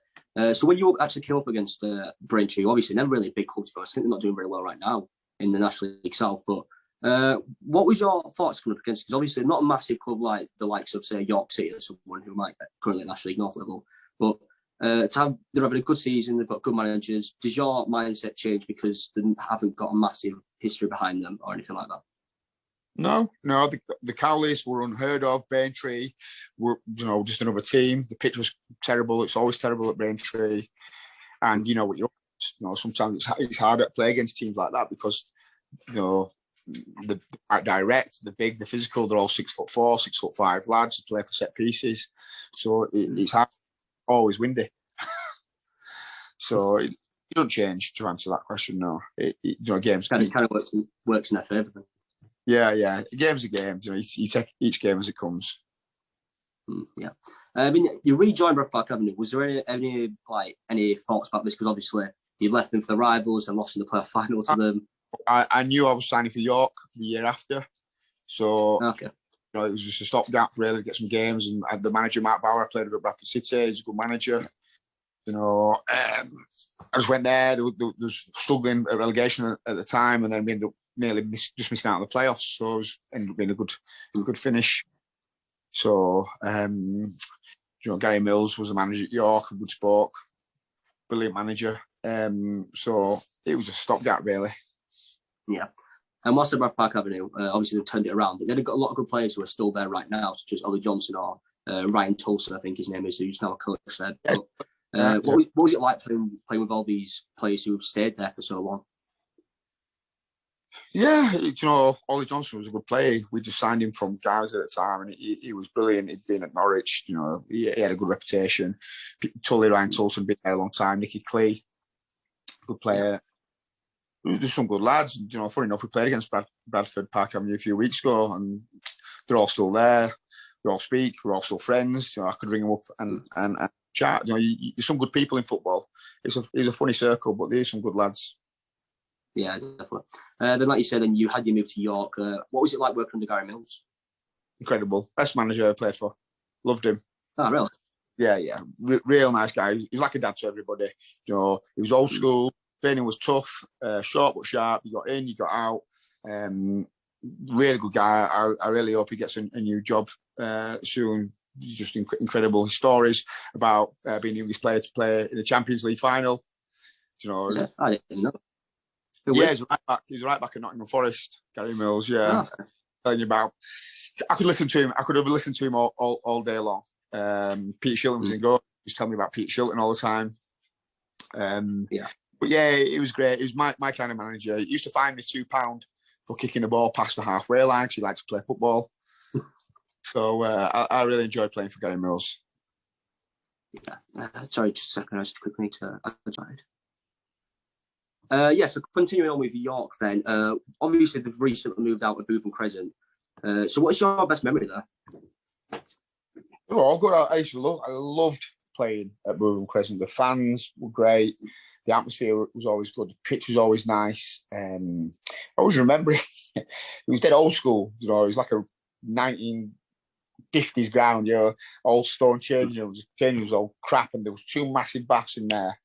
So when you actually came up against Braintree, obviously never really a big club to be honest. I think they're not doing very well right now in the National League South. But what was your thoughts coming up against? Because obviously not a massive club like the likes of say York City or someone who might be currently at National League North level. But they're having a good season. They've got good managers. Does your mindset change because they haven't got a massive history behind them or anything like that? No. The Cowleys were unheard of. Braintree were, you know, just another team. The pitch was terrible. It's always terrible at Braintree, and you know, sometimes it's harder to play against teams like that because you know the direct, the big, the physical. They're all 6'4", 6'5" lads who play for set pieces, so it's hard. Always windy. So it doesn't change to answer that question. No, you know, games kind of works in their favour. Yeah. Game's a game. You know, you take each game as it comes. Yeah. I mean, you rejoined Bradford Park Avenue. Was there any thoughts about this? Because obviously you left them for the rivals and lost in the playoff final to them. I knew I was signing for York the year after, so okay. You know, it was just a stopgap really to get some games. And the manager Mark Bauer, I played with at Bradford City. He's a good manager. You know, I just went there. They was struggling at relegation at the time, and then we ended up nearly just missing out on the playoffs. So it ended up being a good finish. So, you know, Gary Mills was the manager at York, a good sport, brilliant manager. So it was just a stopgap, really. Yeah. And whilst at Bradford Park Avenue, obviously they've turned it around. They've got a lot of good players who are still there right now, such as Ollie Johnson or Ryan Tulsa, I think his name is, who's now a coach there. But, what was it like playing with all these players who have stayed there for so long? Yeah, you know, Ollie Johnson was a good player. We just signed him from Guiseley at the time, and he was brilliant. He'd been at Norwich, you know, he had a good reputation. Ryan Tulsa been there a long time. Nicky Clee, good player. There's just some good lads. You know, funny enough, we played against Bradford Park Avenue a few weeks ago, and they're all still there. We all speak. We're all still friends. You know, I could ring them up and chat. You know, there's some good people in football. It's a funny circle, but there's some good lads. Yeah, definitely. Then, like you said, and you had your move to York. What was it like working under Gary Mills? Incredible. Best manager I played for. Loved him. Oh, really? Yeah. Real nice guy. He's like a dad to everybody. You know, he was old school. Training was tough, short but sharp. You got in, you got out. Really good guy. I really hope he gets a new job soon. He's just incredible. His stories about being the youngest player to play in the Champions League final. You know, I didn't know. Yeah, he's right back at Nottingham Forest, Gary Mills. Yeah, telling you about. I could listen to him. I could have listened to him all day long. Pete Shilton was in goal. He was telling me about Pete Shilton all the time. But yeah, it was great. He was my kind of manager. He used to fine me £2 for kicking the ball past the halfway line because he likes to play football. So I really enjoyed playing for Gary Mills. Yeah. Sorry, just a second. I just quickly need to outside. So continuing on with York then. Obviously, they've recently moved out of Bootham Crescent. So what's your best memory there? Oh, good. I loved playing at Bootham Crescent. The fans were great. The atmosphere was always good. The pitch was always nice. I always remember it was dead old school. You know, it was like a 1950s ground. You know, old stone changing rooms. Changing rooms all crap, and there was 2 massive baths in there.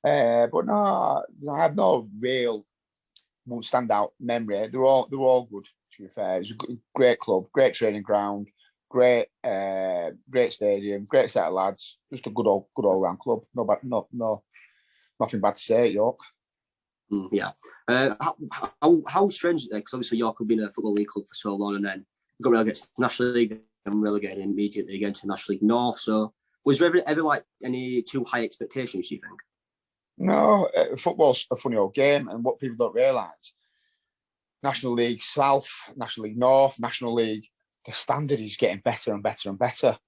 But no, I have no real standout memory. They're all good. To be fair, it was a great club, great training ground, great stadium, great set of lads. Just a good all round club. Nothing bad to say at York. Yeah. How strange is it? Because obviously York have been a football league club for so long, and then got relegated to National League and relegated immediately again to National League North. So was there ever like any too high expectations, do you think? No, football's a funny old game, and what people don't realise, National League South, National League North, National League, the standard is getting better and better and better.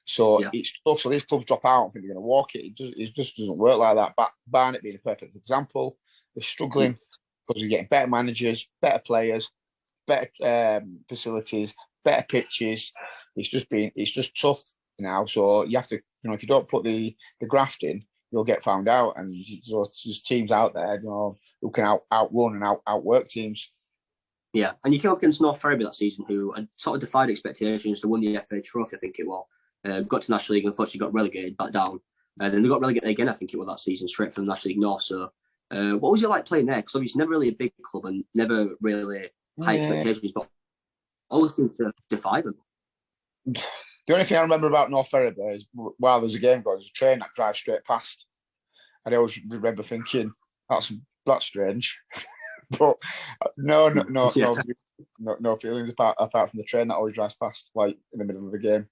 So it's tough. So these clubs drop out and think they're going to walk it. It just doesn't work like that. Barnet being a perfect example, they're struggling because they're getting better managers, better players, better facilities, better pitches. It's just tough now. So you have to, if you don't put the graft in, you'll get found out. And so there's teams out there, who can outrun and outwork teams. Yeah, and you came up against North Ferriby that season, who had sort of defied expectations to win the FA Trophy, I think it was. Got to National League and unfortunately got relegated back down. And then they got relegated again, I think it was that season, straight from the National League North. So what was it like playing there? Because obviously never really a big club and never really high expectations, but always seems to defy them. The only thing I remember about North Ferriby is while there's a game going, there's a train that drives straight past. And I always remember thinking, that's strange. But no feelings apart from the train that always drives past, like in the middle of the game.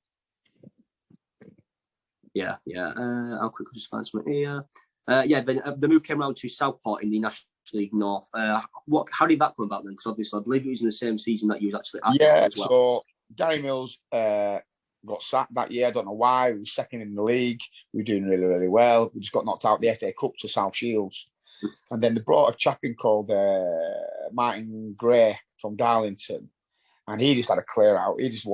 Yeah. I'll quickly just find something here. The move came around to Southpaw in the National League North. How did that come about then? Because obviously I believe it was in the same season that you was actually at as well. So Gary Mills got sacked that year. I don't know why. We were second in the league. We were doing really, really well. We just got knocked out the FA Cup to South Shields. And then they brought a chap in called Martin Gray from Darlington. And he just had a clear out. He just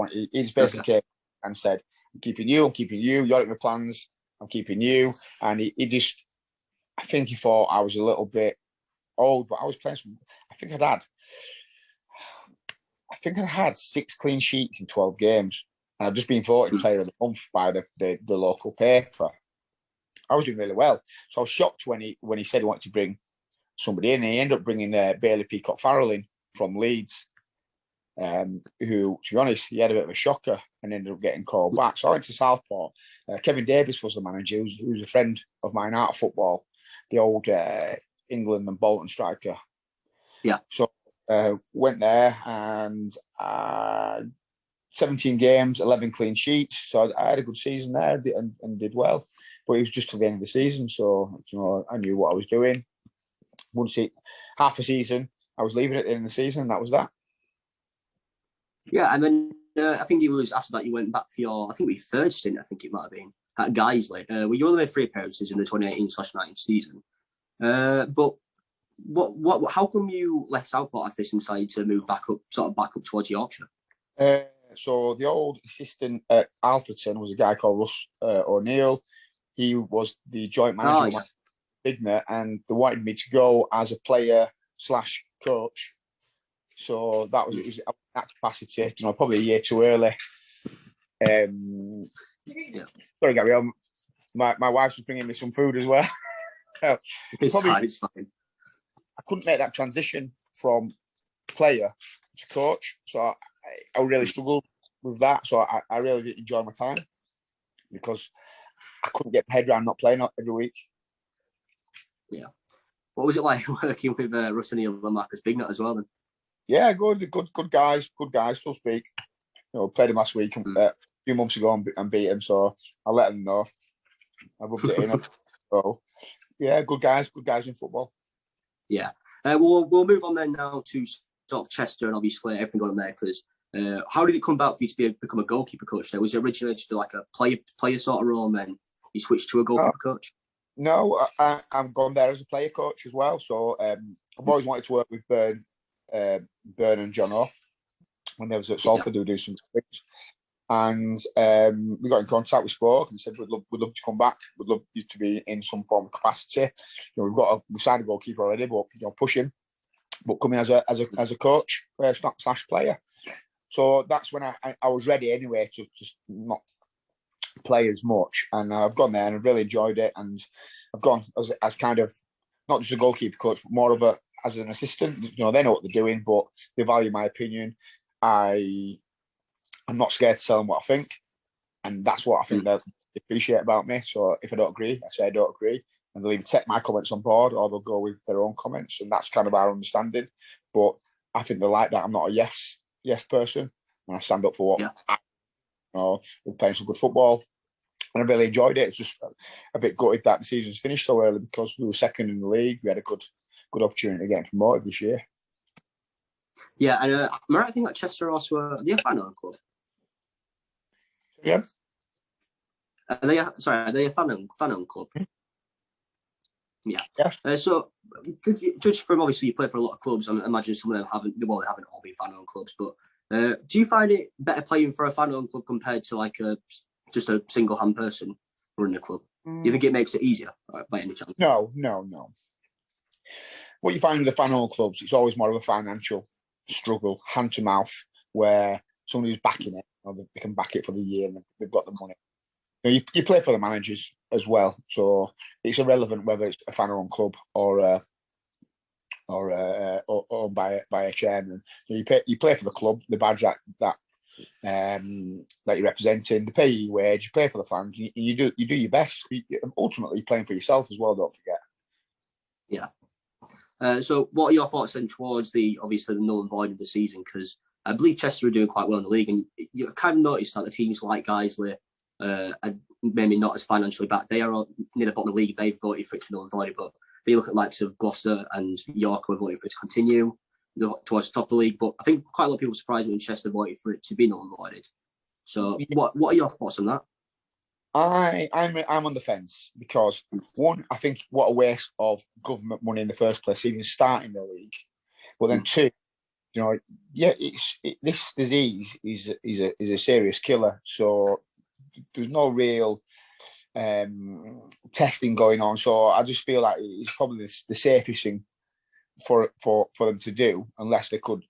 basically came and said, I'm keeping you. You're in the plans. I'm keeping you. And he just, I think he thought I was a little bit old, but I was playing some, I think I had 6 clean sheets in 12 games. And I've just been voted player of the month by the local paper. I was doing really well. So I was shocked when he said he wanted to bring somebody in. And he ended up bringing Bailey Peacock Farrell in from Leeds, who, to be honest, he had a bit of a shocker and ended up getting called back. So I went to Southpaw. Kevin Davis was the manager, who's a friend of mine out of football, the old England and Bolton striker. Yeah. So went there and 17 games, 11 clean sheets. So I had a good season there and did well. But it was just to the end of the season, so I knew what I was doing. Once half a season, I was leaving at the end of the season, and that was that. Yeah, and then I think it was after that you went back for your third stint. I think it might have been at Guiseley. Well, you only made 3 appearances in the 2018/19 season. But what? How come you left Southport after this and decided to move back up towards Yorkshire? So the old assistant at Alfreton was a guy called Russ O'Neill. He was the joint manager of Bigner, and they wanted me to go as a player slash coach. So that was, it was that capacity, probably a year too early. Sorry, Gabriel. My wife's just bringing me some food as well. It's fine. I couldn't make that transition from player to coach, so I really struggled with that. So I really didn't enjoy my time because I couldn't get my head around not playing every week. Yeah. What was it like working with Russ and Marcus Bignut as well then? Yeah, good guys, still speak. Played him last week a few months ago and beat him, so I let them know. I rubbed it in. So, yeah, good guys in football. Yeah. We'll move on then now to sort of Chester and obviously everything going on there, because how did it come about for you to become a goalkeeper coach there? Was it originally just like a player sort of role and then you switched to a goalkeeper coach? No, I've gone there as a player coach as well. So I've always wanted to work with Burn and John when they was at Salford to do some things. And we got in contact, we spoke and said, we'd love to come back. We'd love you to be in some form of capacity. We've signed a goalkeeper already, but pushing, but coming as a coach / player. So that's when I was ready anyway to just not play as much. And I've gone there and I've really enjoyed it. And I've gone as kind of not just a goalkeeper coach, but more of as an assistant. They know what they're doing, but they value my opinion. I'm not scared to tell them what I think, and that's what I think they appreciate about me. So if I don't agree, I say I don't agree, and they'll either take my comments on board or they'll go with their own comments, and that's kind of our understanding. But I think they like that. I'm not a yes person, and I stand up for what we're playing some good football, and I really enjoyed it. It's just a bit gutted that the season's finished so early because we were second in the league. We had a good opportunity to get promoted this year. Yeah, and I think that Chester also are they a fan-owned club? Yeah. Are they a fan-owned club? Yeah. So, judge from obviously you play for a lot of clubs, I imagine some of them haven't all been fan-owned clubs, but do you find it better playing for a fan-owned club compared to like just a single-hand person running a club? Do you think it makes it easier by any chance? No. What you find with the fan-owned clubs, it's always more of a financial struggle, hand to mouth, where somebody who's backing it, they can back it for the year and they've got the money. You play for the managers as well, so it's irrelevant whether it's a fan-owned club or owned by a chairman. You play for the club, the badge that you're representing. They pay you your wage. You play for the fans. You do your best. Ultimately, you're playing for yourself as well. Don't forget. Yeah. So, what are your thoughts then towards the null and void of the season? Because I believe Chester are doing quite well in the league, and you've kind of noticed that the teams like Guiseley are maybe not as financially back. They are near the bottom of the league. They've voted for it to be null and void, but they look at likes of Gloucester and York who are voting for it to continue towards the top of the league. But I think quite a lot of people were surprised when Chester voted for it to be null and voided. So, what are your thoughts on that? I'm on the fence because one, I think what a waste of government money in the first place, even starting the league. But then two, this disease is a serious killer. So there's no real testing going on. So I just feel like it's probably the safest thing for them to do, unless they could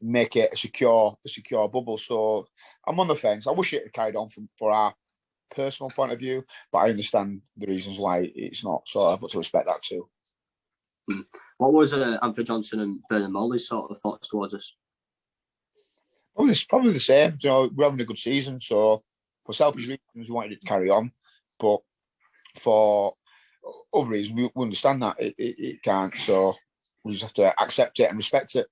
make it a secure bubble. So I'm on the fence. I wish it had carried on for our personal point of view, but I understand the reasons why it's not. So I've got to respect that too. What was Anthony Johnson and Bernard Molly's sort of thoughts towards us? Probably the same. We're having a good season, so for selfish reasons we wanted it to carry on, but for other reasons we understand that it can't. So we just have to accept it and respect it.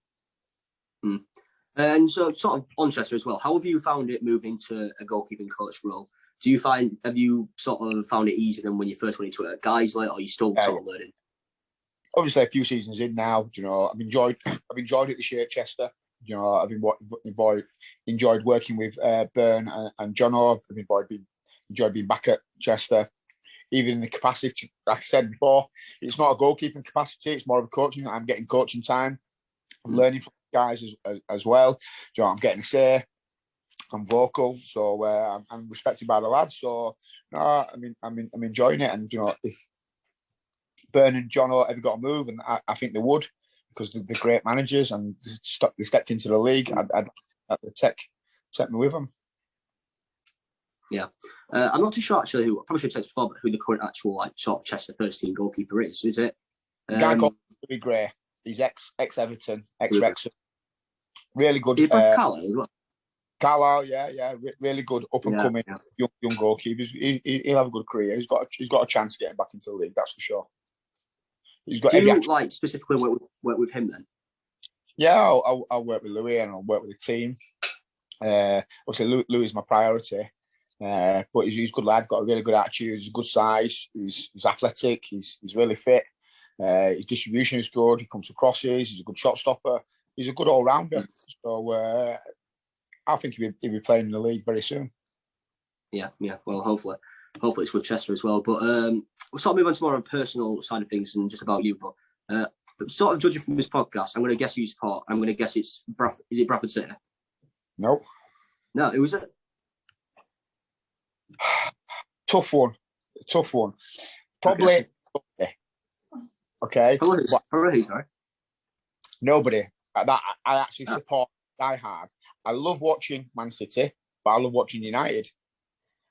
And so, sort of on Chester as well, how have you found it moving to a goalkeeping coach role? Have you sort of found it easier than when you first went into it at Guiseley, or are you still sort of learning? Obviously, a few seasons in now, I've enjoyed it this year at Chester. I've enjoyed working with Byrne and John. I've enjoyed being back at Chester, even in the capacity. Like I said before, it's not a goalkeeping capacity; it's more of a coaching. I'm getting coaching time. I'm learning from guys as well. I'm getting a say. I'm vocal, so I'm respected by the lads. So no, I'm enjoying it. And if Byrne and John ever got a move, and I think they would, because they're great managers and they stepped into the league. I'd take me with them. Yeah, I'm not too sure actually. I probably should have said before, but who the current actual sort of Chester first team goalkeeper is? Is it a guy called Louis Gray? He's ex Everton, ex Wrexham. Really good. Carlisle, yeah, really good up and coming young goalkeeper. He'll have a good career. He's got a chance of getting back into the league, that's for sure. He's got. Do you specifically work with him then? Yeah, I'll work with Louis and I'll work with the team. Obviously, Louis is my priority, but he's a good lad. Got a really good attitude. He's a good size. He's athletic. He's really fit. His distribution is good. He comes to crosses. He's a good shot stopper. He's a good all rounder. So I think he'll be playing in the league very soon. Yeah. Well, hopefully it's with Chester as well. But we'll sort of move on to more of a personal side of things and just about you. But sort of judging from this podcast, I'm going to guess you support. I'm going to guess it's Bradford. Is it Bradford City? No. No, who was it? Tough one. Probably. Okay. Probably, sorry. Nobody. I actually support die hard. I love watching Man City, but I love watching United.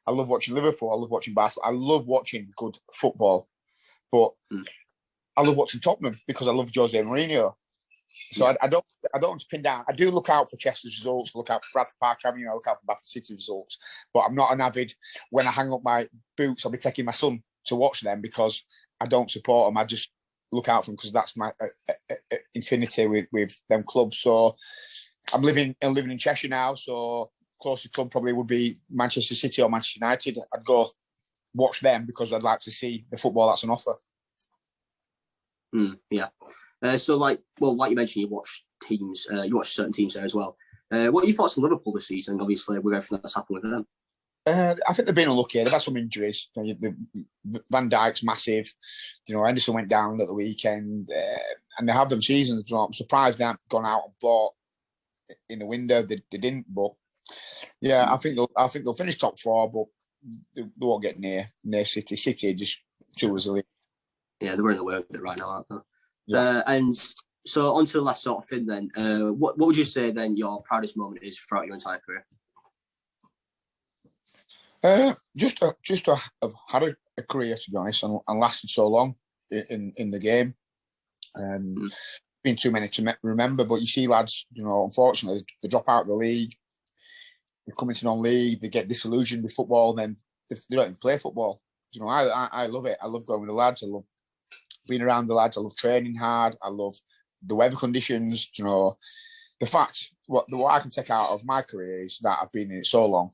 I love watching Liverpool. I love watching Barcelona. I love watching good football, but I love watching Tottenham because I love Jose Mourinho. So I don't want to pin down. I do look out for Chester's results. Look out for Bradford Park Avenue. I look out for Bradford City results. But I'm not an avid. When I hang up my boots, I'll be taking my son to watch them because I don't support them. I just look out for them because that's my infinity with them clubs. So I'm living in Cheshire now. So closest club probably would be Manchester City or Manchester United. I'd go watch them because I'd like to see the football that's on offer. Yeah. So, like you mentioned, you watch teams. You watch certain teams there as well. What are your thoughts on Liverpool this season? Obviously, with everything that's happened with them. I think they've been unlucky. They've had some injuries. Van Dijk's massive. Henderson went down at the weekend, and they have them seasons. I'm surprised they haven't gone out and bought in the window. They didn't, but yeah, I think they'll finish top four, but they won't get near City. City just too resilient. Yeah, they're in the way of it right now, aren't they? Yeah. And so on to the last sort of thing then. What would you say then your proudest moment is throughout your entire career? Just to have had a career, to be honest, and lasted so long in the game. Been too many to remember, but you see lads, unfortunately, they drop out of the league. They come into non-league, they get disillusioned with football, then they don't even play football. I love it. I love going with the lads. I love being around the lads. I love training hard. I love the weather conditions. The fact what I can take out of my career is that I've been in it so long,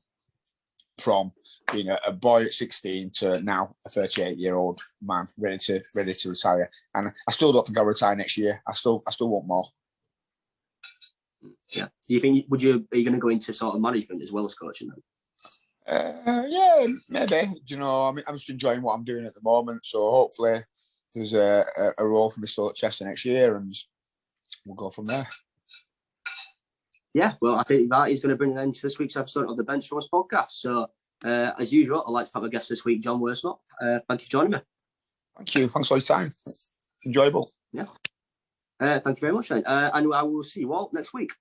from being a boy at 16 to now a 38-year-old man ready to retire. And I still don't think I'll retire next year. I still want more. Yeah. Do you think are you going to go into sort of management as well as coaching then? Yeah, maybe. I'm just enjoying what I'm doing at the moment. So hopefully there's a role for me still at Chester next year, and we'll go from there. Yeah, well, I think that is going to bring an end to this week's episode of the Benchwarmers Podcast. So, as usual, I'd like to thank my guest this week, JON WORSNOP. Thank you for joining me. Thank you. Thanks for your time. Enjoyable. Yeah. Thank you very much, then. And I will see you all next week.